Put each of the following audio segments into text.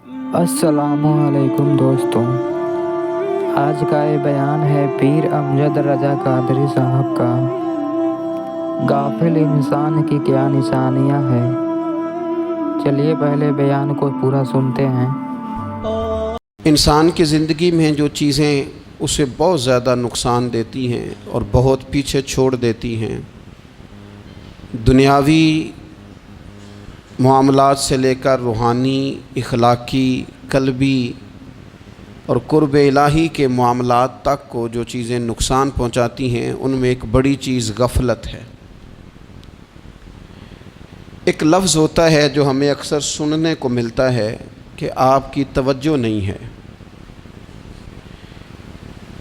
السلام علیکم دوستوں، آج کا یہ بیان ہے پیر امجد رضا قادری صاحب کا۔ غافل انسان کی کیا نشانیاں ہیں؟ چلیے پہلے بیان کو پورا سنتے ہیں۔ انسان کی زندگی میں جو چیزیں اسے بہت زیادہ نقصان دیتی ہیں اور بہت پیچھے چھوڑ دیتی ہیں، دنیاوی معاملات سے لے کر روحانی، اخلاقی، قلبی اور قرب الہی کے معاملات تک کو جو چیزیں نقصان پہنچاتی ہیں، ان میں ایک بڑی چیز غفلت ہے۔ ایک لفظ ہوتا ہے جو ہمیں اکثر سننے کو ملتا ہے کہ آپ کی توجہ نہیں ہے۔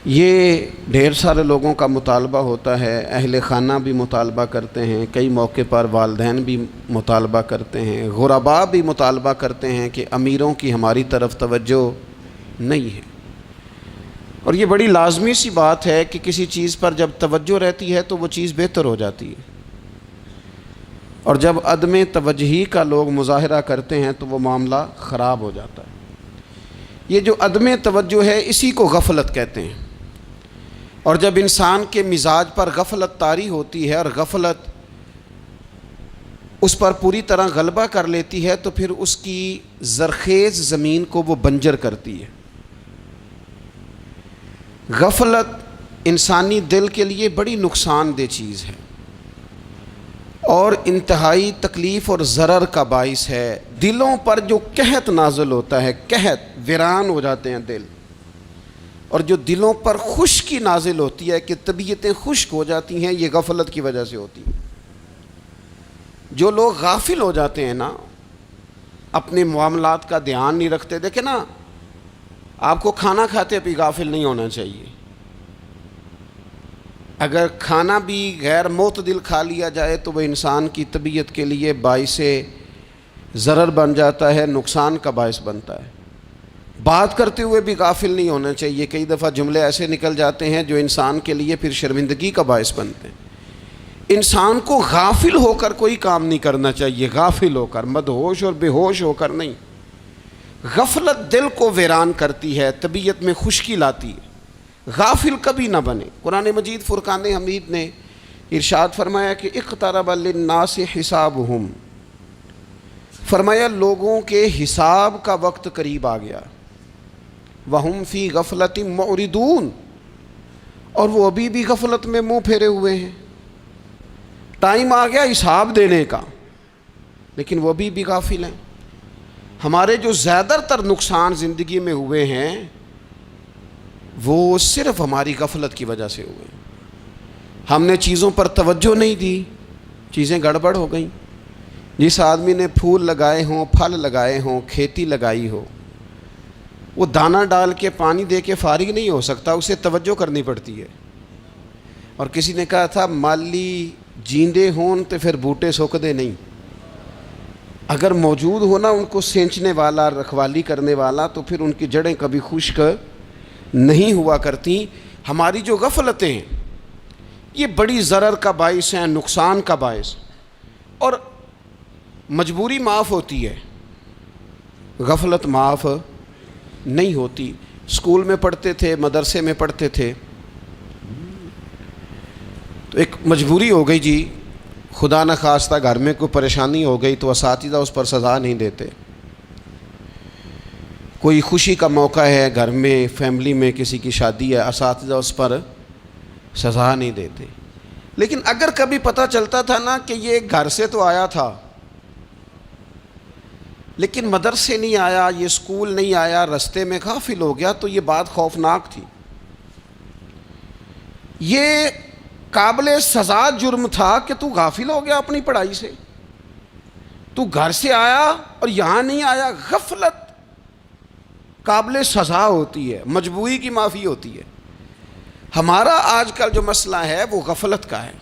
یہ ڈھیر سارے لوگوں کا مطالبہ ہوتا ہے، اہل خانہ بھی مطالبہ کرتے ہیں، کئی موقع پر والدین بھی مطالبہ کرتے ہیں، غرباء بھی مطالبہ کرتے ہیں کہ امیروں کی ہماری طرف توجہ نہیں ہے۔ اور یہ بڑی لازمی سی بات ہے کہ کسی چیز پر جب توجہ رہتی ہے تو وہ چیز بہتر ہو جاتی ہے، اور جب عدم توجہی کا لوگ مظاہرہ کرتے ہیں تو وہ معاملہ خراب ہو جاتا ہے۔ یہ جو عدم توجہ ہے اسی کو غفلت کہتے ہیں، اور جب انسان کے مزاج پر غفلت طاری ہوتی ہے اور غفلت اس پر پوری طرح غلبہ کر لیتی ہے تو پھر اس کی زرخیز زمین کو وہ بنجر کرتی ہے۔ غفلت انسانی دل کے لیے بڑی نقصان دہ چیز ہے اور انتہائی تکلیف اور ضرر کا باعث ہے۔ دلوں پر جو قحط نازل ہوتا ہے، قحط، ویران ہو جاتے ہیں دل، اور جو دلوں پر خشکی نازل ہوتی ہے کہ طبیعتیں خشک ہو جاتی ہیں، یہ غفلت کی وجہ سے ہوتی ہے۔ جو لوگ غافل ہو جاتے ہیں نا، اپنے معاملات کا دھیان نہیں رکھتے، دیکھیں نا، آپ کو کھانا کھاتے بھی غافل نہیں ہونا چاہیے۔ اگر کھانا بھی غیر معتدل کھا لیا جائے تو وہ انسان کی طبیعت کے لیے باعث ضرر بن جاتا ہے، نقصان کا باعث بنتا ہے۔ بات کرتے ہوئے بھی غافل نہیں ہونا چاہیے، کئی دفعہ جملے ایسے نکل جاتے ہیں جو انسان کے لیے پھر شرمندگی کا باعث بنتے ہیں۔ انسان کو غافل ہو کر کوئی کام نہیں کرنا چاہیے، غافل ہو کر، مدہوش اور بے ہوش ہو کر نہیں۔ غفلت دل کو ویران کرتی ہے، طبیعت میں خشکی لاتی ہے۔ غافل کبھی نہ بنے۔ قرآن مجید فرقان حمید نے ارشاد فرمایا کہ اقترب للناس حسابہم، فرمایا لوگوں کے حساب کا وقت قریب آ گیا، وہم فی غفلۃ معرضون، اور وہ ابھی بھی غفلت میں منہ پھیرے ہوئے ہیں۔ ٹائم آ گیا حساب دینے کا، لیکن وہ ابھی بھی غافل ہیں۔ ہمارے جو زیادہ تر نقصان زندگی میں ہوئے ہیں وہ صرف ہماری غفلت کی وجہ سے ہوئے۔ ہم نے چیزوں پر توجہ نہیں دی، چیزیں گڑبڑ ہو گئیں۔ جس آدمی نے پھول لگائے ہوں، پھل لگائے ہوں، کھیتی لگائی ہو، وہ دانہ ڈال کے پانی دے کے فارغ نہیں ہو سکتا، اسے توجہ کرنی پڑتی ہے۔ اور کسی نے کہا تھا مالی جیندے ہون تو پھر بوٹے سوکدے نہیں، اگر موجود ہونا ان کو سینچنے والا، رکھوالی کرنے والا، تو پھر ان کی جڑیں کبھی خشک نہیں ہوا کرتی۔ ہماری جو غفلتیں ہیں یہ بڑی ضرر کا باعث ہیں، نقصان کا باعث، اور مجبوری معاف ہوتی ہے، غفلت معاف نہیں ہوتی۔ اسکول میں پڑھتے تھے، مدرسے میں پڑھتے تھے، تو ایک مجبوری ہو گئی جی، خدا نخواستہ گھر میں کوئی پریشانی ہو گئی تو اساتذہ اس پر سزا نہیں دیتے۔ کوئی خوشی کا موقع ہے گھر میں، فیملی میں کسی کی شادی ہے، اساتذہ اس پر سزا نہیں دیتے۔ لیکن اگر کبھی پتہ چلتا تھا نا کہ یہ گھر سے تو آیا تھا لیکن مدرسے نہیں آیا، یہ اسکول نہیں آیا، رستے میں غافل ہو گیا، تو یہ بات خوفناک تھی۔ یہ قابل سزا جرم تھا کہ تو غافل ہو گیا اپنی پڑھائی سے، تو گھر سے آیا اور یہاں نہیں آیا۔ غفلت قابل سزا ہوتی ہے، مجبوری کی معافی ہوتی ہے۔ ہمارا آج کل جو مسئلہ ہے وہ غفلت کا ہے۔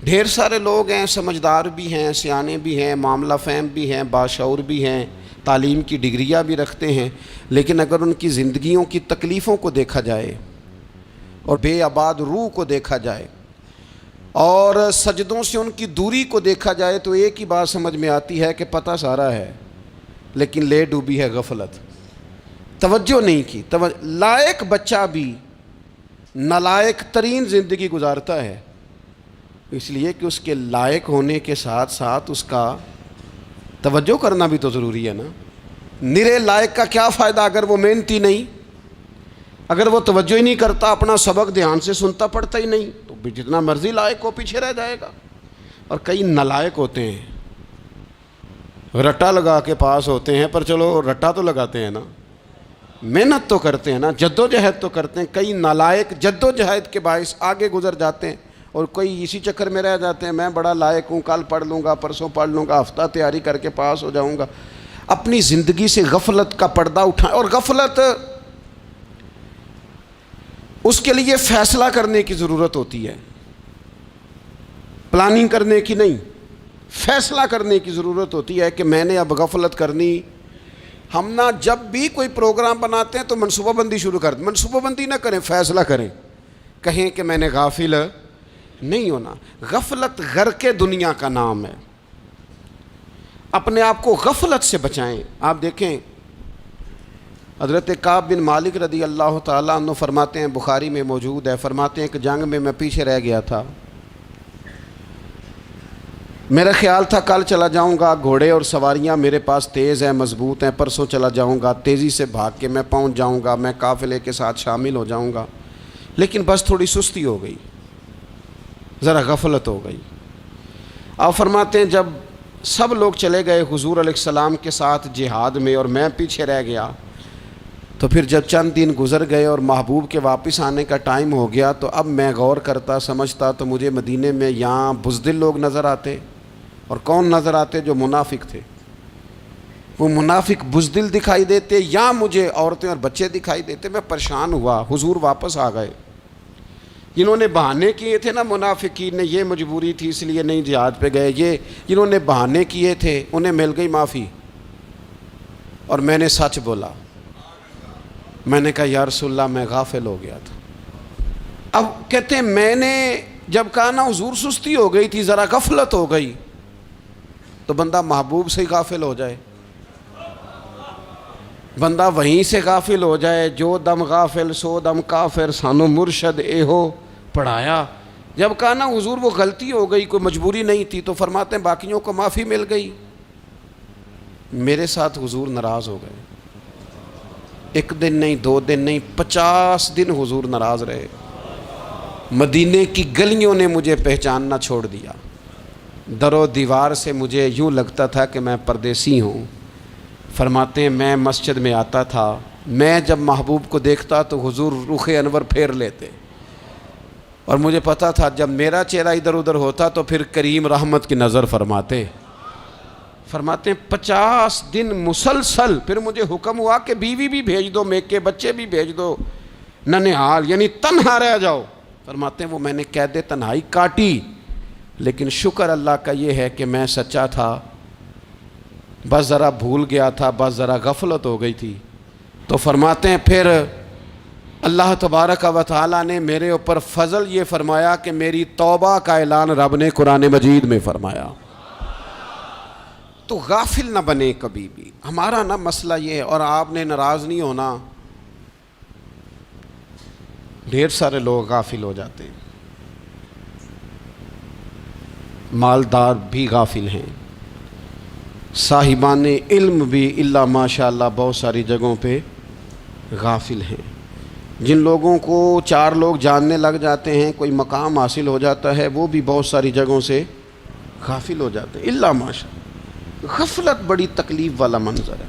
ڈھیر سارے لوگ ہیں، سمجھدار بھی ہیں، سیانے بھی ہیں، معاملہ فہم بھی ہیں، باشعور بھی ہیں، تعلیم کی ڈگریاں بھی رکھتے ہیں، لیکن اگر ان کی زندگیوں کی تکلیفوں کو دیکھا جائے اور بے آباد روح کو دیکھا جائے اور سجدوں سے ان کی دوری کو دیکھا جائے تو ایک ہی بات سمجھ میں آتی ہے کہ پتہ سارا ہے لیکن لے ڈوبی ہے غفلت، توجہ نہیں کی۔ لائق بچہ بھی نالائق ترین زندگی گزارتا ہے، اس لیے کہ اس کے لائق ہونے کے ساتھ ساتھ اس کا توجہ کرنا بھی تو ضروری ہے نا۔ نرے لائق کا کیا فائدہ اگر وہ محنتی نہیں، اگر وہ توجہ ہی نہیں کرتا، اپنا سبق دھیان سے سنتا پڑھتا ہی نہیں، تو بھی جتنا مرضی لائق ہو پیچھے رہ جائے گا۔ اور کئی نالائق ہوتے ہیں، رٹا لگا کے پاس ہوتے ہیں، پر چلو رٹا تو لگاتے ہیں نا، محنت تو کرتے ہیں نا، جد و جہد تو کرتے ہیں۔ کئی نالائق جد و جہد کے باعث آگے گزر جاتے ہیں، اور کوئی اسی چکر میں رہ جاتے ہیں، میں بڑا لائق ہوں، کل پڑھ لوں گا، پرسوں پڑھ لوں گا، ہفتہ تیاری کر کے پاس ہو جاؤں گا۔ اپنی زندگی سے غفلت کا پردہ اٹھائیں، اور غفلت اس کے لیے فیصلہ کرنے کی ضرورت ہوتی ہے، پلاننگ کرنے کی نہیں، فیصلہ کرنے کی ضرورت ہوتی ہے کہ میں نے اب غفلت کرنی۔ ہم نہ جب بھی کوئی پروگرام بناتے ہیں تو منصوبہ بندی شروع کر دیں، منصوبہ بندی نہ کریں، فیصلہ کریں، کہیں کہ میں نے غافل نہیں ہونا۔ غفلت غرق دنیا کا نام ہے، اپنے آپ کو غفلت سے بچائیں۔ آپ دیکھیں حضرت کعب بن مالک رضی اللہ تعالیٰ عنہ فرماتے ہیں، بخاری میں موجود ہے، فرماتے ہیں کہ جنگ میں پیچھے رہ گیا تھا، میرا خیال تھا کل چلا جاؤں گا، گھوڑے اور سواریاں میرے پاس تیز ہیں، مضبوط ہیں، پرسوں چلا جاؤں گا، تیزی سے بھاگ کے میں پہنچ جاؤں گا، میں قافلے کے ساتھ شامل ہو جاؤں گا، لیکن بس تھوڑی سستی ہو گئی، ذرا غفلت ہو گئی۔ آپ فرماتے ہیں جب سب لوگ چلے گئے حضور علیہ السلام کے ساتھ جہاد میں اور میں پیچھے رہ گیا، تو پھر جب چند دن گزر گئے اور محبوب کے واپس آنے کا ٹائم ہو گیا، تو اب میں غور کرتا سمجھتا تو مجھے مدینے میں یہاں بزدل لوگ نظر آتے، اور کون نظر آتے؟ جو منافق تھے، وہ منافق بزدل دکھائی دیتے، یا مجھے عورتیں اور بچے دکھائی دیتے۔ میں پریشان ہوا، حضور واپس آ گئے۔ جنہوں نے بہانے کیے تھے نا منافقین نے، یہ مجبوری تھی اس لیے نہیں جہاد پہ گئے، یہ جنہوں نے بہانے کیے تھے انہیں مل گئی معافی، اور میں نے سچ بولا، میں نے کہا یا رسول اللہ میں غافل ہو گیا تھا۔ اب کہتے ہیں میں نے جب کہا نا حضور سستی ہو گئی تھی، ذرا غفلت ہو گئی، تو بندہ محبوب سے ہی غافل ہو جائے، بندہ وہیں سے غافل ہو جائے۔ جو دم غافل سو دم کافر، سانو مرشد اے ہو پڑھایا۔ جب کہا نا حضور وہ غلطی ہو گئی، کوئی مجبوری نہیں تھی، تو فرماتے ہیں باقیوں کو معافی مل گئی، میرے ساتھ حضور ناراض ہو گئے۔ ایک دن نہیں، 2 دن نہیں، 50 دن حضور ناراض رہے۔ مدینے کی گلیوں نے مجھے پہچاننا چھوڑ دیا، در و دیوار سے مجھے یوں لگتا تھا کہ میں پردیسی ہوں۔ فرماتے ہیں میں مسجد میں آتا تھا، میں جب محبوب کو دیکھتا تو حضور رخ انور پھیر لیتے، اور مجھے پتا تھا جب میرا چہرہ ادھر ادھر ہوتا تو پھر کریم رحمت کی نظر فرماتے۔ فرماتے ہیں 50 دن مسلسل، پھر مجھے حکم ہوا کہ بیوی بھی بھیج دو، میکے بچے بھی بھیج دو، ننہال یعنی تنہا رہ جاؤ۔ فرماتے ہیں وہ میں نے قید تنہائی کاٹی، لیکن شکر اللہ کا یہ ہے کہ میں سچا تھا، بس ذرا بھول گیا تھا، بس ذرا غفلت ہو گئی تھی۔ تو فرماتے ہیں پھر اللہ تبارک و تعالیٰ نے میرے اوپر فضل یہ فرمایا کہ میری توبہ کا اعلان رب نے قرآن مجید میں فرمایا۔ تو غافل نہ بنے کبھی بھی، ہمارا نا مسئلہ یہ ہے، اور آپ نے ناراض نہیں ہونا، ڈھیر سارے لوگ غافل ہو جاتے ہیں، مالدار بھی غافل ہیں، صاحبان علم بھی الا ماشاء اللہ بہت ساری جگہوں پہ غافل ہیں۔ جن لوگوں کو 4 لوگ جاننے لگ جاتے ہیں، کوئی مقام حاصل ہو جاتا ہے، وہ بھی بہت ساری جگہوں سے غافل ہو جاتے ہیں الا ماشاء اللہ۔ غفلت بڑی تکلیف والا منظر ہے۔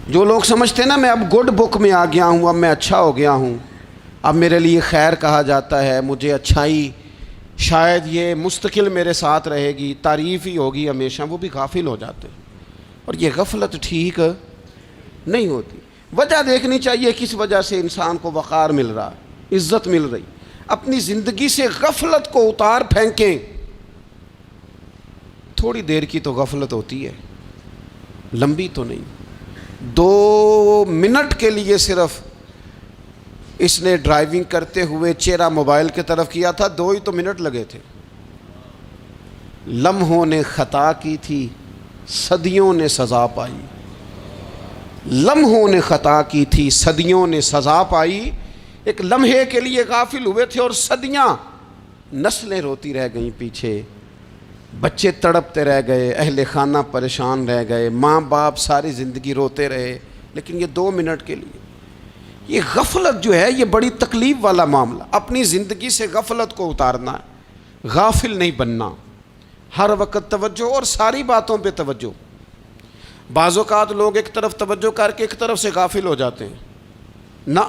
جو لوگ سمجھتے ہیں نا میں اب گڈ بک میں آ گیا ہوں، اب میں اچھا ہو گیا ہوں، اب میرے لیے خیر کہا جاتا ہے، مجھے اچھائی شاید یہ مستقل میرے ساتھ رہے گی، تعریف ہی ہوگی ہمیشہ، وہ بھی غافل ہو جاتے ہیں۔ اور یہ غفلت ٹھیک نہیں ہوتی۔ وجہ دیکھنی چاہیے کس وجہ سے انسان کو وقار مل رہا، عزت مل رہی۔ اپنی زندگی سے غفلت کو اتار پھینکیں۔ تھوڑی دیر کی تو غفلت ہوتی ہے، لمبی تو نہیں۔ 2 منٹ کے لیے صرف اس نے ڈرائیونگ کرتے ہوئے چہرہ موبائل کی طرف کیا تھا، 2 ہی تو منٹ لگے تھے۔ لمحوں نے خطا کی تھی، صدیوں نے سزا پائی۔ لمحوں نے خطا کی تھی، صدیوں نے سزا پائی. ایک لمحے کے لیے غافل ہوئے تھے اور صدیاں، نسلیں روتی رہ گئیں پیچھے، بچے تڑپتے رہ گئے، اہل خانہ پریشان رہ گئے، ماں باپ ساری زندگی روتے رہے. لیکن یہ 2 منٹ کے لیے یہ غفلت جو ہے یہ بڑی تکلیف والا معاملہ. اپنی زندگی سے غفلت کو اتارنا ہے، غافل نہیں بننا، ہر وقت توجہ اور ساری باتوں پہ توجہ. بعض اوقات لوگ ایک طرف توجہ کر کے ایک طرف سے غافل ہو جاتے ہیں. نہ،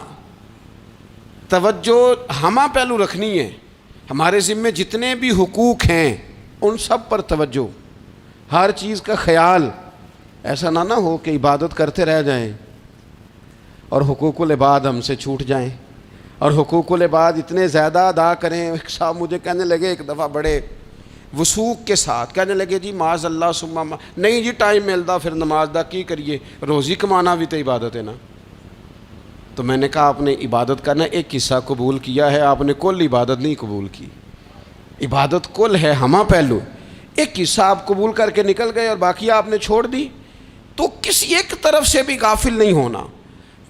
توجہ ہمہ پہلو رکھنی ہے. ہمارے ذمے جتنے بھی حقوق ہیں ان سب پر توجہ، ہر چیز کا خیال. ایسا نہ ہو کہ عبادت کرتے رہ جائیں اور حقوق العباد ہم سے چھوٹ جائیں، اور حقوق العباد اتنے زیادہ ادا کریں. ایک صاحب مجھے کہنے لگے ایک دفعہ بڑے وثوق کے ساتھ کہنے لگے جی معاذ اللہ ثم نہیں جی ٹائم ملتا پھر نماز دا کی کریے، روزی کمانا بھی تو عبادت ہے نا. تو میں نے کہا آپ نے عبادت کرنا ایک حصہ قبول کیا ہے، آپ نے کل عبادت نہیں قبول کی. عبادت کل ہے، ہمہ پہلو. ایک حصہ آپ قبول کر کے نکل گئے اور باقی آپ نے چھوڑ دی. تو کسی ایک طرف سے بھی غافل نہیں ہونا.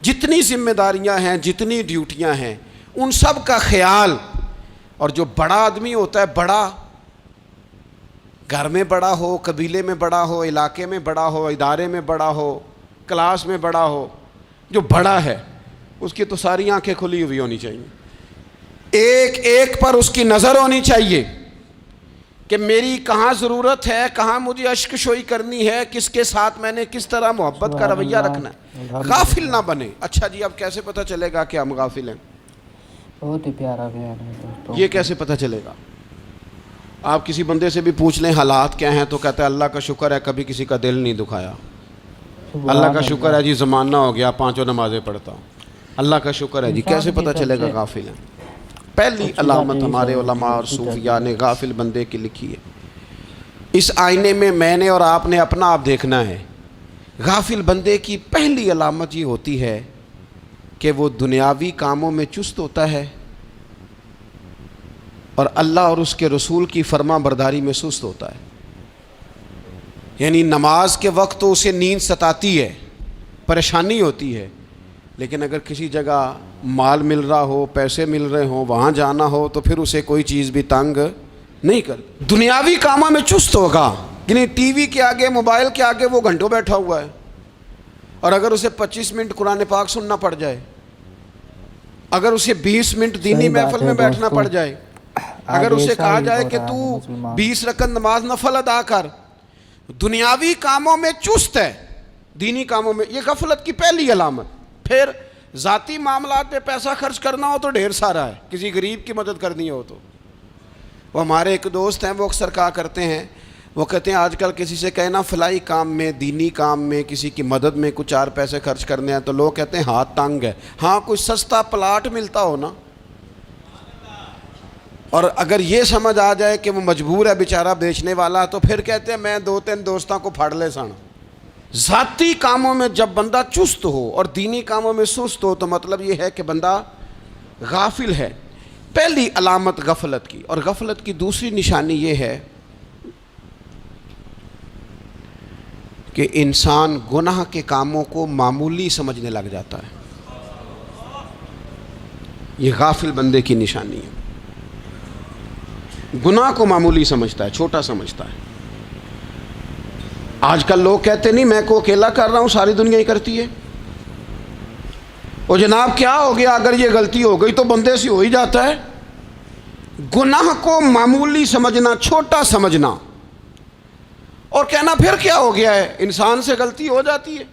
جتنی ذمہ داریاں ہیں، جتنی ڈیوٹیاں ہیں، ان سب کا خیال. اور جو بڑا آدمی ہوتا ہے، بڑا گھر میں بڑا ہو، قبیلے میں بڑا ہو، علاقے میں بڑا ہو، ادارے میں بڑا ہو، کلاس میں بڑا ہو، جو بڑا ہے اس کی تو ساری آنکھیں کھلی ہوئی ہونی چاہیے. ایک ایک پر اس کی نظر ہونی چاہیے کہ میری کہاں ضرورت ہے، کہاں مجھے اشک شوئی کرنی ہے، کس کے ساتھ میں نے کس طرح محبت کا رویہ رکھنا ہے. غافل نہ بنے. اچھا جی اب کیسے پتہ چلے گا کہ ہم غافل ہیں؟ بہت ہی پیارا بیان ہے دوستوں. یہ کیسے پتہ چلے گا؟ آپ کسی بندے سے بھی پوچھ لیں حالات کیا ہیں تو کہتا ہے اللہ کا شکر ہے کبھی کسی کا دل نہیں دکھایا. اللہ کا شکر ہے جی زمانہ ہو گیا 5 نمازیں پڑھتا ہوں. اللہ کا شکر ہے جی. کیسے پتہ چلے گا غافل ہیں؟ پہلی علامت ہمارے علماء اور صوفیاء نے غافل بندے کی لکھی ہے. اس آئینے میں میں نے اور آپ نے اپنا آپ دیکھنا ہے. غافل بندے کی پہلی علامت یہ ہوتی ہے کہ وہ دنیاوی کاموں میں چست ہوتا ہے اور اللہ اور اس کے رسول کی فرما برداری میں سست ہوتا ہے. یعنی نماز کے وقت تو اسے نیند ستاتی ہے، پریشانی ہوتی ہے، لیکن اگر کسی جگہ مال مل رہا ہو، پیسے مل رہے ہوں، وہاں جانا ہو تو پھر اسے کوئی چیز بھی تنگ نہیں کر. دنیاوی کاموں میں چست ہوگا، یعنی ٹی وی کے آگے، موبائل کے آگے وہ گھنٹوں بیٹھا ہوا ہے. اور اگر اسے 25 منٹ قرآن پاک سننا پڑ جائے، اگر اسے 20 منٹ دینی محفل میں بیٹھنا پڑ جائے، اگر اسے کہا جائے کہ تو 20 رکعت نماز نفل ادا کر، دنیاوی کاموں میں چست ہے، دینی کاموں میں. یہ غفلت کی پہلی علامت. پھر ذاتی معاملات پہ پیسہ خرچ کرنا ہو تو ڈھیر سارا ہے، کسی غریب کی مدد کرنی ہو تو. وہ ہمارے ایک دوست ہیں، وہ اکثر کہا کرتے ہیں، وہ کہتے ہیں آج کل کسی سے کہنا فلائی کام میں، دینی کام میں، کسی کی مدد میں کچھ 4 پیسے خرچ کرنے ہیں تو لوگ کہتے ہیں ہاتھ تنگ ہے. ہاں کوئی سستا پلاٹ ملتا ہو نا، اور اگر یہ سمجھ آ جائے کہ وہ مجبور ہے بیچارہ بیچنے والا، تو پھر کہتے ہیں میں 2-3 دوستوں کو پھاڑ لے سن. ذاتی کاموں میں جب بندہ چست ہو اور دینی کاموں میں سست ہو تو مطلب یہ ہے کہ بندہ غافل ہے. پہلی علامت غفلت کی. اور غفلت کی دوسری نشانی یہ ہے کہ انسان گناہ کے کاموں کو معمولی سمجھنے لگ جاتا ہے. یہ غافل بندے کی نشانی ہے. گناہ کو معمولی سمجھتا ہے، چھوٹا سمجھتا ہے. آج کل لوگ کہتے نہیں میں کو اکیلا کر رہا ہوں، ساری دنیا ہی کرتی ہے. اور جناب کیا ہو گیا، اگر یہ غلطی ہو گئی تو بندے سے ہو ہی جاتا ہے. گناہ کو معمولی سمجھنا، چھوٹا سمجھنا اور کہنا پھر کیا ہو گیا ہے، انسان سے غلطی ہو جاتی ہے.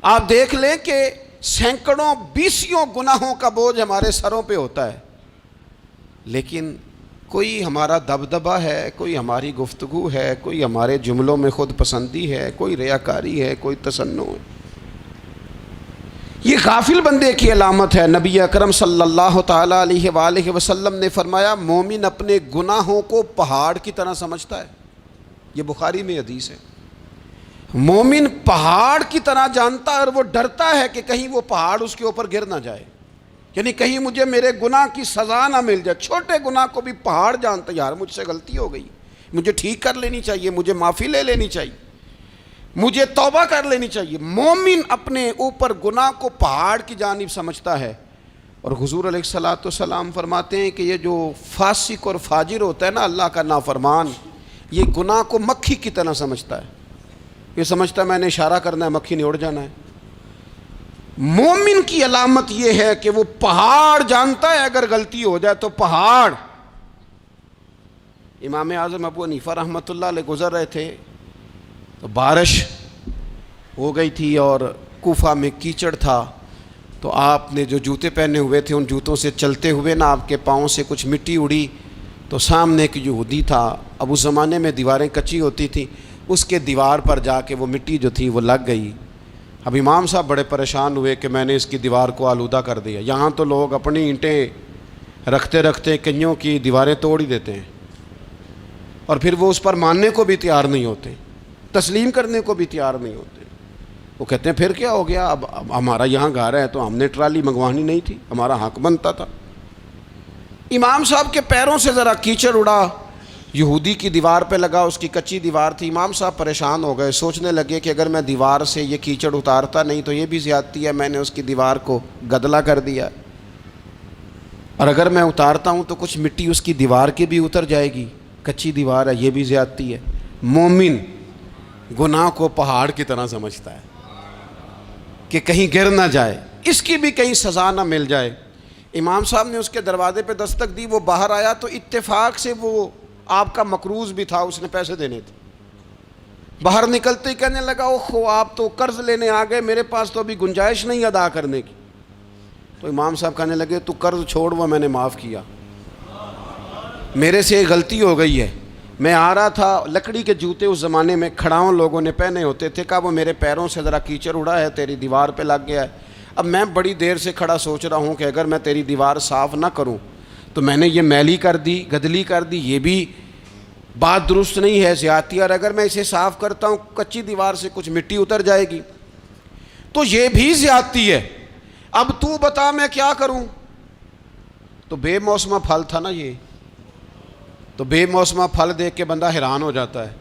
آپ دیکھ لیں کہ سینکڑوں بیسیوں گناہوں کا بوجھ ہمارے سروں پہ ہوتا ہے، لیکن کوئی ہمارا دبدبہ ہے، کوئی ہماری گفتگو ہے، کوئی ہمارے جملوں میں خود پسندی ہے، کوئی ریاکاری ہے، کوئی تصنع ہے. یہ غافل بندے کی علامت ہے. نبی اکرم صلی اللہ تعالیٰ علیہ وآلہ وسلم نے فرمایا مومن اپنے گناہوں کو پہاڑ کی طرح سمجھتا ہے. یہ بخاری میں حدیث ہے. مومن پہاڑ کی طرح جانتا ہے اور وہ ڈرتا ہے کہ کہیں وہ پہاڑ اس کے اوپر گر نہ جائے، یعنی کہیں مجھے میرے گناہ کی سزا نہ مل جائے. چھوٹے گناہ کو بھی پہاڑ جانتا ہے، یار مجھ سے غلطی ہو گئی، مجھے ٹھیک کر لینی چاہیے، مجھے معافی لے لینی چاہیے. مجھے توبہ کر لینی چاہیے. مومن اپنے اوپر گناہ کو پہاڑ کی جانب سمجھتا ہے. اور حضور علیہ الصلوۃ والسلام فرماتے ہیں کہ یہ جو فاسق اور فاجر ہوتا ہے نا, اللہ کا نافرمان, یہ گناہ کو مکھی کی طرح سمجھتا ہے. یہ سمجھتا ہے میں نے اشارہ کرنا ہے, مکھی نے اڑ جانا ہے. مومن کی علامت یہ ہے کہ وہ پہاڑ جانتا ہے, اگر غلطی ہو جائے تو پہاڑ. امام اعظم ابو حنیفہ رحمۃ اللہ علیہ گزر رہے تھے تو بارش ہو گئی تھی اور کوفہ میں کیچڑ تھا, تو آپ نے جو جوتے پہنے ہوئے تھے ان جوتوں سے چلتے ہوئے نا آپ کے پاؤں سے کچھ مٹی اڑی, تو سامنے ایک یہودی تھا, اب اس زمانے میں دیواریں کچی ہوتی تھیں, اس کے دیوار پر جا کے وہ مٹی جو تھی وہ لگ گئی. اب امام صاحب بڑے پریشان ہوئے کہ میں نے اس کی دیوار کو آلودہ کر دیا. یہاں تو لوگ اپنی اینٹیں رکھتے رکھتے کئیوں کی دیواریں توڑ ہی دیتے ہیں, اور پھر وہ اس پر ماننے کو بھی تیار نہیں ہوتے, تسلیم کرنے کو بھی تیار نہیں ہوتے. وہ کہتے ہیں پھر کیا ہو گیا, اب ہمارا یہاں گھر ہے تو ہم نے ٹرالی منگوانی نہیں تھی, ہمارا حق بنتا تھا. امام صاحب کے پیروں سے ذرا کیچڑ اڑا, یہودی کی دیوار پہ لگا, اس کی کچی دیوار تھی. امام صاحب پریشان ہو گئے, سوچنے لگے کہ اگر میں دیوار سے یہ کیچڑ اتارتا نہیں تو یہ بھی زیادتی ہے, میں نے اس کی دیوار کو گدلا کر دیا, اور اگر میں اتارتا ہوں تو کچھ مٹی اس کی دیوار کی بھی اتر جائے گی, کچی دیوار ہے, یہ بھی زیادتی ہے. مومن گناہ کو پہاڑ کی طرح سمجھتا ہے کہ کہیں گر نہ جائے, اس کی بھی کہیں سزا نہ مل جائے. امام صاحب نے اس کے دروازے پہ دستک دی, وہ باہر آیا تو اتفاق سے وہ آپ کا مقروض بھی تھا, اس نے پیسے دینے تھے. باہر نکلتے ہی کہنے لگا اوہو آپ تو قرض لینے آ گئے, میرے پاس تو ابھی گنجائش نہیں ادا کرنے کی. تو امام صاحب کہنے لگے تو قرض چھوڑ, وہ میں نے معاف کیا, میرے سے غلطی ہو گئی ہے. میں آ رہا تھا, لکڑی کے جوتے اس زمانے میں کھڑاؤں لوگوں نے پہنے ہوتے تھے, کہا وہ میرے پیروں سے ذرا کیچڑ اڑا ہے, تیری دیوار پہ لگ گیا ہے. اب میں بڑی دیر سے کھڑا سوچ رہا ہوں کہ اگر میں تیری دیوار صاف نہ کروں تو میں نے یہ میلی کر دی, گدلی کر دی, یہ بھی بات درست نہیں ہے, زیادتی. اور اگر میں اسے صاف کرتا ہوں کچی دیوار سے کچھ مٹی اتر جائے گی تو یہ بھی زیادتی ہے. اب تو بتا میں کیا کروں. تو بے موسمہ پھل تھا نا یہ, تو بے موسمہ پھل دیکھ کے بندہ حیران ہو جاتا ہے.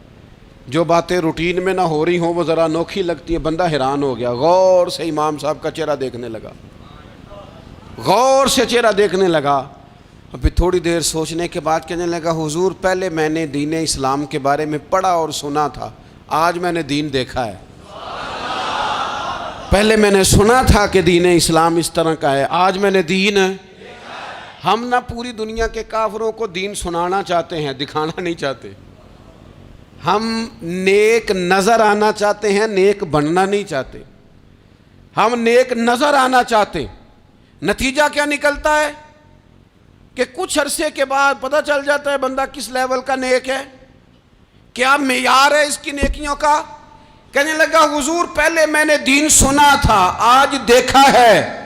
جو باتیں روٹین میں نہ ہو رہی ہوں وہ ذرا انوکھی لگتی ہیں, بندہ حیران ہو گیا. غور سے امام صاحب کا چہرہ دیکھنے لگا, غور سے چہرہ دیکھنے لگا, اور پھر تھوڑی دیر سوچنے کے بعد کہنے لگا حضور پہلے میں نے دین اسلام کے بارے میں پڑھا اور سنا تھا, آج میں نے دین دیکھا ہے. پہلے میں نے سنا تھا کہ دین اسلام اس طرح کا ہے, آج میں نے دین. ہم نہ پوری دنیا کے کافروں کو دین سنانا چاہتے ہیں, دکھانا نہیں چاہتے. ہم نیک نظر آنا چاہتے ہیں, نیک بننا نہیں چاہتے. ہم نیک نظر آنا چاہتے. نتیجہ کیا نکلتا ہے کہ کچھ عرصے کے بعد پتہ چل جاتا ہے بندہ کس لیول کا نیک ہے, کیا معیار ہے اس کی نیکیوں کا. کہنے لگا حضور پہلے میں نے دین سنا تھا, آج دیکھا ہے.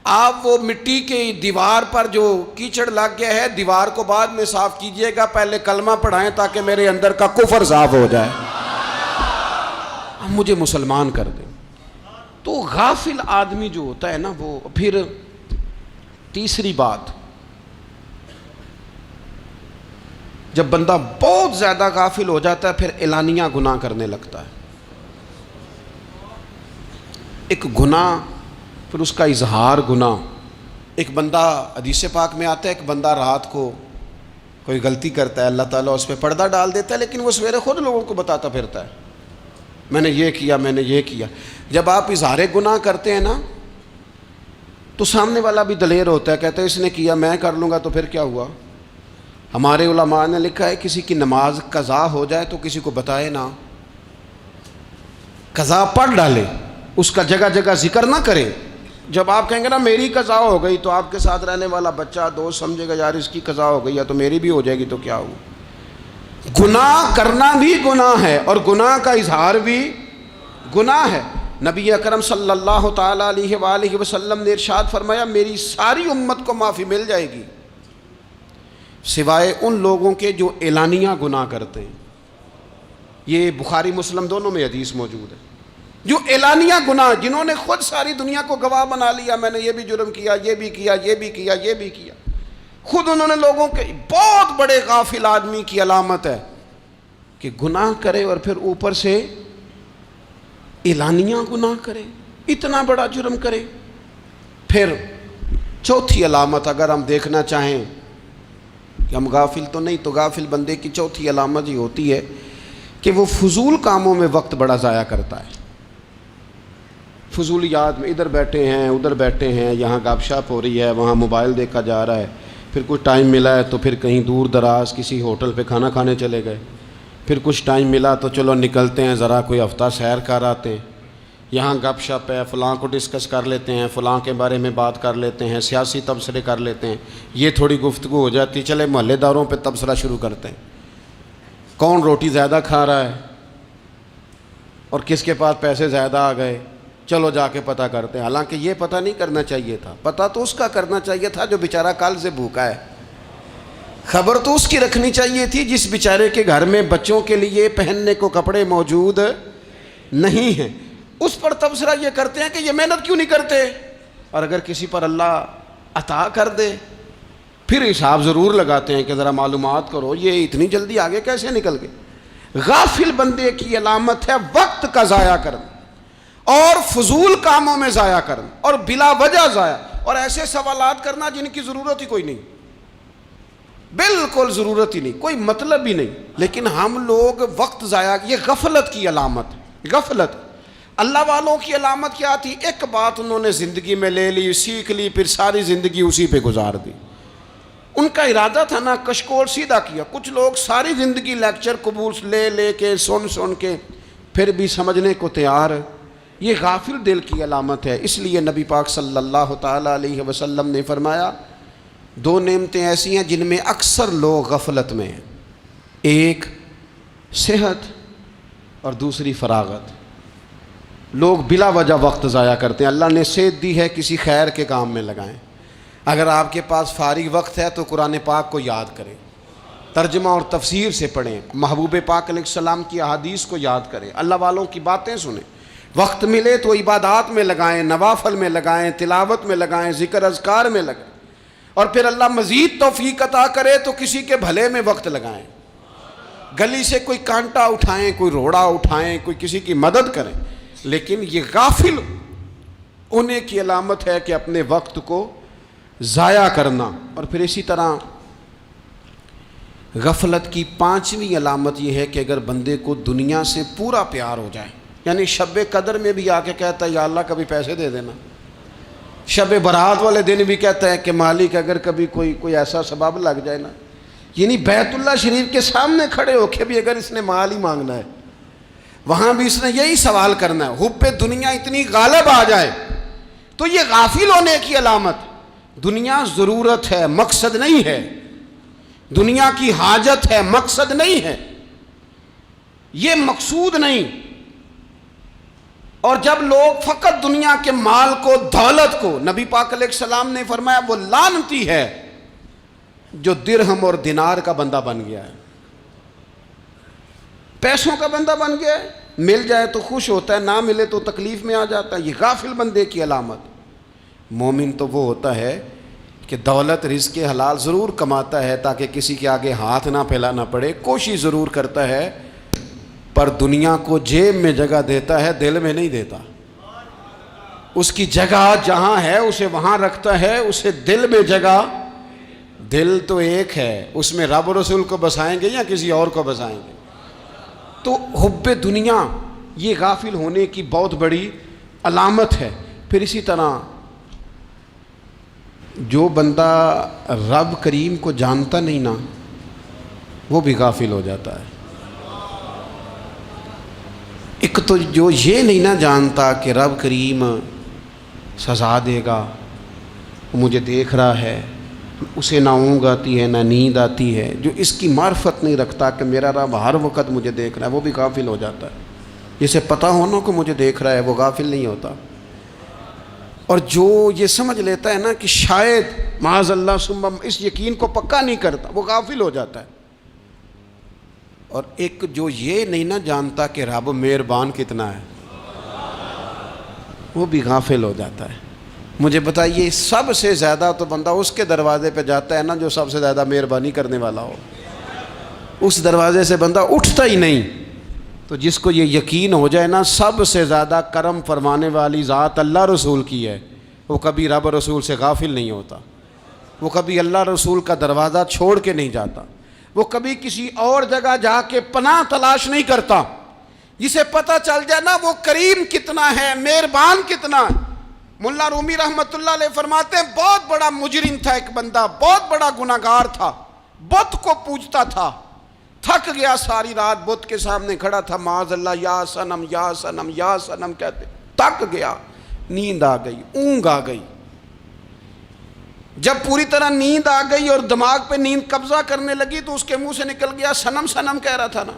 آپ وہ مٹی کی دیوار پر جو کیچڑ لگ گیا ہے, دیوار کو بعد میں صاف کیجئے گا, پہلے کلمہ پڑھائیں تاکہ میرے اندر کا کفر صاف ہو جائے, مجھے مسلمان کر دیں. تو غافل آدمی جو ہوتا ہے نا وہ پھر تیسری بات, جب بندہ بہت زیادہ غافل ہو جاتا ہے پھر اعلانیہ گناہ کرنے لگتا ہے. ایک گناہ پھر اس کا اظہار گناہ. ایک بندہ حدیث پاک میں آتا ہے, ایک بندہ رات کو کوئی غلطی کرتا ہے, اللہ تعالیٰ اس پہ پردہ ڈال دیتا ہے, لیکن وہ سویرے خود لوگوں کو بتاتا پھرتا ہے میں نے یہ کیا, میں نے یہ کیا. جب آپ اظہار گناہ کرتے ہیں نا تو سامنے والا بھی دلیر ہوتا ہے, کہتا ہے اس نے کیا میں کر لوں گا تو پھر کیا ہوا. ہمارے علماء نے لکھا ہے کسی کی نماز قضا ہو جائے تو کسی کو بتائے نہ, قضا پڑھ ڈالے, اس کا جگہ جگہ ذکر نہ کرے. جب آپ کہیں گے نا میری قضا ہو گئی تو آپ کے ساتھ رہنے والا بچہ دوست سمجھے گا یار اس کی قضا ہو گئی ہے تو میری بھی ہو جائے گی تو کیا ہو. گناہ کرنا بھی گناہ ہے اور گناہ کا اظہار بھی گناہ ہے. نبی اکرم صلی اللہ تعالیٰ علیہ وآلہ وسلم نے ارشاد فرمایا میری ساری امت کو معافی مل جائے گی سوائے ان لوگوں کے جو اعلانیہ گناہ کرتے ہیں. یہ بخاری مسلم دونوں میں حدیث موجود ہے. جو اعلانیہ گناہ, جنہوں نے خود ساری دنیا کو گواہ بنا لیا, میں نے یہ بھی جرم کیا, یہ بھی کیا, یہ بھی کیا, یہ بھی کیا, خود انہوں نے لوگوں کے. بہت بڑے غافل آدمی کی علامت ہے کہ گناہ کرے اور پھر اوپر سے اعلانیہ گناہ کرے، اتنا بڑا جرم کرے۔ پھر چوتھی علامت اگر ہم دیکھنا چاہیں کہ ہم غافل تو نہیں، تو غافل بندے کی چوتھی علامت یہ ہوتی ہے کہ وہ فضول کاموں میں وقت بڑا ضائع کرتا ہے۔ فضولیات میں ادھر بیٹھے ہیں ادھر بیٹھے ہیں، یہاں گپ شپ ہو رہی ہے، وہاں موبائل دیکھا جا رہا ہے، پھر کچھ ٹائم ملا ہے تو پھر کہیں دور دراز کسی ہوٹل پہ کھانا کھانے چلے گئے، پھر کچھ ٹائم ملا تو چلو نکلتے ہیں ذرا کوئی ہفتہ سیر کر آتے ہیں، یہاں گپ شپ ہے، فلاں کو ڈسکس کر لیتے ہیں، فلاں کے بارے میں بات کر لیتے ہیں، سیاسی تبصرے کر لیتے ہیں، یہ تھوڑی گفتگو ہو جاتی، چلے محلے داروں پہ تبصرہ شروع کرتے ہیں، کون روٹی زیادہ کھا رہا ہے اور کس کے پاس پیسے زیادہ آ گئے، چلو جا کے پتہ کرتے ہیں۔ حالانکہ یہ پتہ نہیں کرنا چاہیے تھا، پتہ تو اس کا کرنا چاہیے تھا جو بیچارہ کل سے بھوکا ہے، خبر تو اس کی رکھنی چاہیے تھی جس بیچارے کے گھر میں بچوں کے لیے پہننے کو کپڑے موجود نہیں ہیں، اس پر تبصرہ یہ کرتے ہیں کہ یہ محنت کیوں نہیں کرتے، اور اگر کسی پر اللہ عطا کر دے پھر حساب ضرور لگاتے ہیں کہ ذرا معلومات کرو یہ اتنی جلدی آگے کیسے نکل گئے۔ غافل بندے کی علامت ہے وقت کا ضائع کرنا اور فضول کاموں میں ضائع کرنا اور بلا وجہ ضائع، اور ایسے سوالات کرنا جن کی ضرورت ہی کوئی نہیں، بالکل ضرورت ہی نہیں، کوئی مطلب ہی نہیں، لیکن ہم لوگ وقت ضائع، یہ غفلت کی علامت، غفلت۔ اللہ والوں کی علامت کیا تھی؟ ایک بات انہوں نے زندگی میں لے لی، سیکھ لی، پھر ساری زندگی اسی پہ گزار دی۔ ان کا ارادہ تھا نا کشکول سیدھا کیا۔ کچھ لوگ ساری زندگی لیکچر قبول لے کے سن کے پھر بھی سمجھنے کو تیار، یہ غافل دل کی علامت ہے۔ اس لیے نبی پاک صلی اللہ تعالیٰ علیہ وسلم نے فرمایا دو نعمتیں ایسی ہیں جن میں اکثر لوگ غفلت میں ہیں، ایک صحت اور دوسری فراغت۔ لوگ بلا وجہ وقت ضائع کرتے ہیں۔ اللہ نے صحت دی ہے، کسی خیر کے کام میں لگائیں۔ اگر آپ کے پاس فارغ وقت ہے تو قرآن پاک کو یاد کریں، ترجمہ اور تفسیر سے پڑھیں، محبوب پاک علیہ السلام کی احادیث کو یاد کریں، اللہ والوں کی باتیں سنیں۔ وقت ملے تو عبادات میں لگائیں، نوافل میں لگائیں، تلاوت میں لگائیں، ذکر اذکار میں لگائیں، اور پھر اللہ مزید توفیق عطا کرے تو کسی کے بھلے میں وقت لگائیں، گلی سے کوئی کانٹا اٹھائیں، کوئی روڑا اٹھائیں، کوئی کسی کی مدد کریں۔ لیکن یہ غافل ہونے کی علامت ہے کہ اپنے وقت کو ضائع کرنا۔ اور پھر اسی طرح غفلت کی پانچویں علامت یہ ہے کہ اگر بندے کو دنیا سے پورا پیار ہو جائے، یعنی شب قدر میں بھی آ کے کہتا ہے یا اللہ کبھی پیسے دے دینا، شب برات والے دن بھی کہتا ہے کہ مالک اگر کبھی کوئی ایسا سبب لگ جائے نا، یعنی بیت اللہ شریف کے سامنے کھڑے ہو کے بھی اگر اس نے مال ہی مانگنا ہے وہاں بھی اس نے یہی سوال کرنا ہے، حب دنیا اتنی غالب آ جائے، تو یہ غافل ہونے کی علامت۔ دنیا ضرورت ہے، مقصد نہیں ہے، دنیا کی حاجت ہے، مقصد نہیں ہے، یہ مقصود نہیں۔ اور جب لوگ فقط دنیا کے مال کو، دولت کو، نبی پاک علیہ السلام نے فرمایا وہ لعنتی ہے جو درہم اور دینار کا بندہ بن گیا ہے، پیسوں کا بندہ بن گیا ہے، مل جائے تو خوش ہوتا ہے، نہ ملے تو تکلیف میں آ جاتا ہے۔ یہ غافل بندے کی علامت۔ مومن تو وہ ہوتا ہے کہ دولت رزق حلال ضرور کماتا ہے تاکہ کسی کے آگے ہاتھ نہ پھیلانا پڑے، کوشش ضرور کرتا ہے، پر دنیا کو جیب میں جگہ دیتا ہے، دل میں نہیں دیتا۔ اس کی جگہ جہاں ہے اسے وہاں رکھتا ہے، اسے دل میں جگہ، دل تو ایک ہے، اس میں رب و رسول کو بسائیں گے یا کسی اور کو بسائیں گے؟ تو حب دنیا یہ غافل ہونے کی بہت بڑی علامت ہے۔ پھر اسی طرح جو بندہ رب کریم کو جانتا نہیں نا، وہ بھی غافل ہو جاتا ہے۔ ایک تو جو یہ نہیں نہ جانتا کہ رب کریم سزا دے گا، وہ مجھے دیکھ رہا ہے، اسے نہ اونگ آتی ہے نہ نیند آتی ہے، جو اس کی معرفت نہیں رکھتا کہ میرا رب ہر وقت مجھے دیکھ رہا ہے، وہ بھی غافل ہو جاتا ہے۔ جسے پتہ ہونا کہ مجھے دیکھ رہا ہے وہ غافل نہیں ہوتا۔ اور جو یہ سمجھ لیتا ہے نا کہ شاید معاذ اللہ ثم، اس یقین کو پکا نہیں کرتا، وہ غافل ہو جاتا ہے۔ اور ایک جو یہ نہیں نہ جانتا کہ رب مہربان کتنا ہے، وہ بھی غافل ہو جاتا ہے۔ مجھے بتائیے سب سے زیادہ تو بندہ اس کے دروازے پہ جاتا ہے نا جو سب سے زیادہ مہربانی کرنے والا ہو، اس دروازے سے بندہ اٹھتا ہی نہیں۔ تو جس کو یہ یقین ہو جائے نا سب سے زیادہ کرم فرمانے والی ذات اللہ رسول کی ہے، وہ کبھی رب رسول سے غافل نہیں ہوتا، وہ کبھی اللہ رسول کا دروازہ چھوڑ کے نہیں جاتا، وہ کبھی کسی اور جگہ جا کے پناہ تلاش نہیں کرتا۔ جسے پتہ چل جائے نا وہ کریم کتنا ہے، مہربان کتنا ہے۔ ملا رومی رحمت اللہ علیہ فرماتے ہیں بہت بڑا مجرم تھا ایک بندہ، بہت بڑا گناہگار تھا، بت کو پوجتا تھا، تھک گیا، ساری رات بت کے سامنے کھڑا تھا، معاذ اللہ یا صنم یا صنم یا صنم کہتے، تھک گیا، نیند آ گئی، اونگ آ گئی۔ جب پوری طرح نیند آ گئی اور دماغ پہ نیند قبضہ کرنے لگی تو اس کے منہ سے نکل گیا، صنم صنم کہہ رہا تھا نا،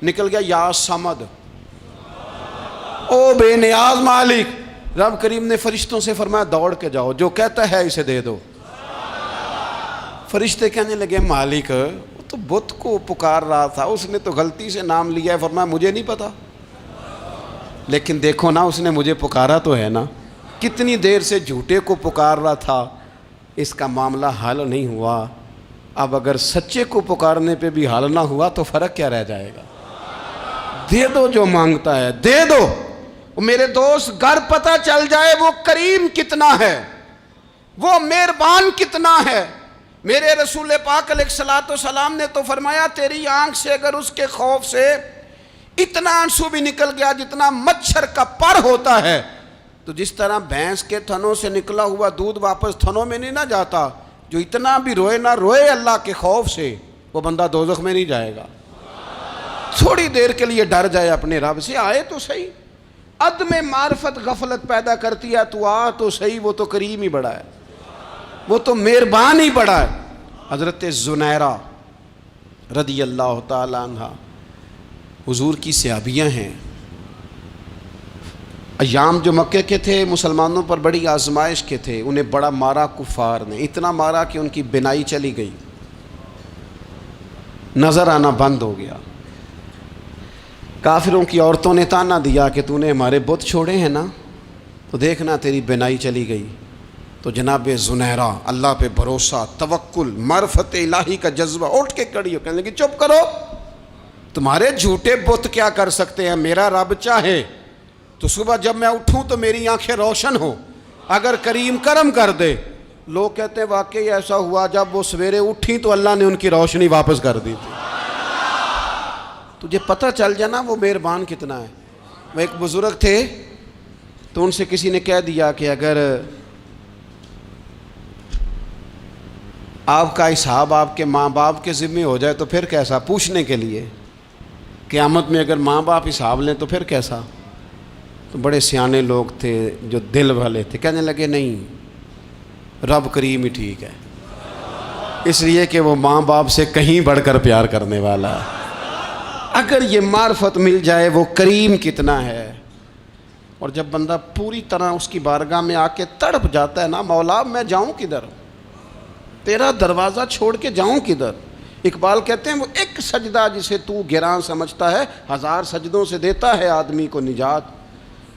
نکل گیا یا صمد، او بے نیاز مالک۔ رب کریم نے فرشتوں سے فرمایا دوڑ کے جاؤ، جو کہتا ہے اسے دے دو۔ فرشتے کہنے لگے مالک وہ تو بت کو پکار رہا تھا، اس نے تو غلطی سے نام لیا ہے۔ فرمایا مجھے نہیں پتا، لیکن دیکھو نا اس نے مجھے پکارا تو ہے نا، کتنی دیر سے جھوٹے کو پکار رہا تھا، اس کا معاملہ حل نہیں ہوا، اب اگر سچے کو پکارنے پہ بھی حل نہ ہوا تو فرق کیا رہ جائے گا؟ دے دو جو مانگتا ہے، دے دو۔ میرے دوست گھر پتہ چل جائے وہ کریم کتنا ہے، وہ مہربان کتنا ہے۔ میرے رسول پاک علیہ الصلوۃ والسلام نے تو فرمایا تیری آنکھ سے اگر اس کے خوف سے اتنا آنسو بھی نکل گیا جتنا مچھر کا پر ہوتا ہے، تو جس طرح بھینس کے تھنوں سے نکلا ہوا دودھ واپس تھنوں میں نہیں نہ جاتا، جو اتنا بھی روئے نہ روئے اللہ کے خوف سے، وہ بندہ دوزخ میں نہیں جائے گا۔ تھوڑی دیر کے لیے ڈر جائے اپنے رب سے، آئے تو صحیح۔ عدم معرفت غفلت پیدا کرتی ہے، تو آ تو صحیح، وہ تو کریم ہی بڑا ہے، وہ تو مہربان ہی بڑا ہے۔ حضرت زنیرہ رضی اللہ تعالی عنہ حضور کی صحابیاں ہیں۔ ایام جو مکے کے تھے مسلمانوں پر بڑی آزمائش کے تھے، انہیں بڑا مارا کفار نے، اتنا مارا کہ ان کی بینائی چلی گئی، نظر آنا بند ہو گیا۔ کافروں کی عورتوں نے تانا دیا کہ تو نے ہمارے بت چھوڑے ہیں نا، تو دیکھنا تیری بینائی چلی گئی۔ تو جناب زنیرہ اللہ پہ بھروسہ، توکل، معرفت الہی کا جذبہ، اٹھ کے کھڑی ہو کہنے لگی چپ کرو، تمہارے جھوٹے بت کیا کر سکتے ہیں، میرا رب چاہے تو صبح جب میں اٹھوں تو میری آنکھیں روشن ہو، اگر کریم کرم کر دے۔ لوگ کہتے ہیں واقعی ایسا ہوا، جب وہ سویرے اٹھی تو اللہ نے ان کی روشنی واپس کر دی تھی۔ تجھے پتہ چل جانا وہ مہربان کتنا ہے۔ وہ ایک بزرگ تھے تو ان سے کسی نے کہہ دیا کہ اگر آپ کا حساب آپ کے ماں باپ کے ذمہ ہو جائے تو پھر کیسا، پوچھنے کے لیے قیامت میں اگر ماں باپ حساب لیں تو پھر کیسا۔ تو بڑے سیانے لوگ تھے جو دل والے تھے، کہنے لگے نہیں، رب کریم ہی ٹھیک ہے، اس لیے کہ وہ ماں باپ سے کہیں بڑھ کر پیار کرنے والا ہے۔ اگر یہ معرفت مل جائے وہ کریم کتنا ہے، اور جب بندہ پوری طرح اس کی بارگاہ میں آ کے تڑپ جاتا ہے نا، مولا میں جاؤں کدھر، تیرا دروازہ چھوڑ کے جاؤں کدھر۔ اقبال کہتے ہیں وہ ایک سجدہ جسے تو گراں سمجھتا ہے، 1000 سجدوں سے دیتا ہے آدمی کو نجات۔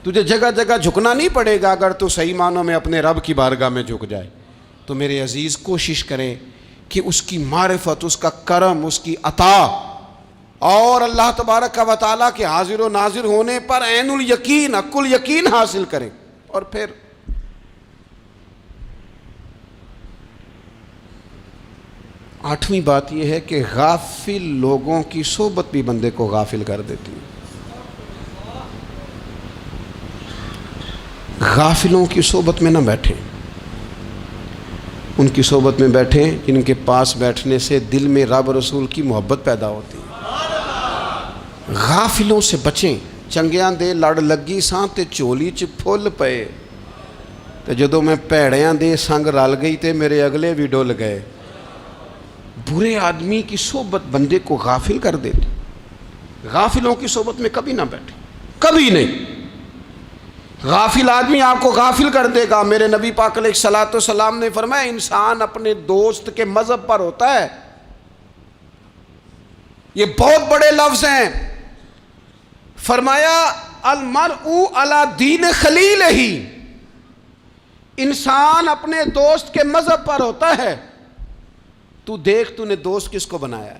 تجھے جگہ جگہ جھکنا نہیں پڑے گا اگر تو صحیح معنوں میں اپنے رب کی بارگاہ میں جھک جائے۔ تو میرے عزیز کوشش کریں کہ اس کی معرفت، اس کا کرم، اس کی عطا اور اللہ تبارک و تعالیٰ کے حاضر و ناظر ہونے پر عین الیقین، حق الیقین حاصل کریں۔ اور پھر آٹھویں بات یہ ہے کہ غافل لوگوں کی صحبت بھی بندے کو غافل کر دیتی ہے۔ غافلوں کی صحبت میں نہ بیٹھیں، ان کی صحبت میں بیٹھیں جن کے پاس بیٹھنے سے دل میں رب رسول کی محبت پیدا ہوتی ہے۔ غافلوں سے بچیں۔ چنگیاں دے لڑ لگی ساں تے چولی چ پھل پئے، تے جدوں میں پیڑیاں دے سنگ رل گئی تے میرے اگلے بھی ڈول گئے۔ برے آدمی کی صحبت بندے کو غافل کر دیتی۔ غافلوں کی صحبت میں کبھی نہ بیٹھیں، کبھی نہیں۔ غافل آدمی آپ کو غافل کر دے گا۔ میرے نبی پاک علیہ الصلوۃ والسلام نے فرمایا انسان اپنے دوست کے مذہب پر ہوتا ہے۔ یہ بہت بڑے لفظ ہیں۔ فرمایا المرء علی دین خلیلہ، انسان اپنے دوست کے مذہب پر ہوتا ہے۔ تو دیکھ تو نے دوست کس کو بنایا ہے،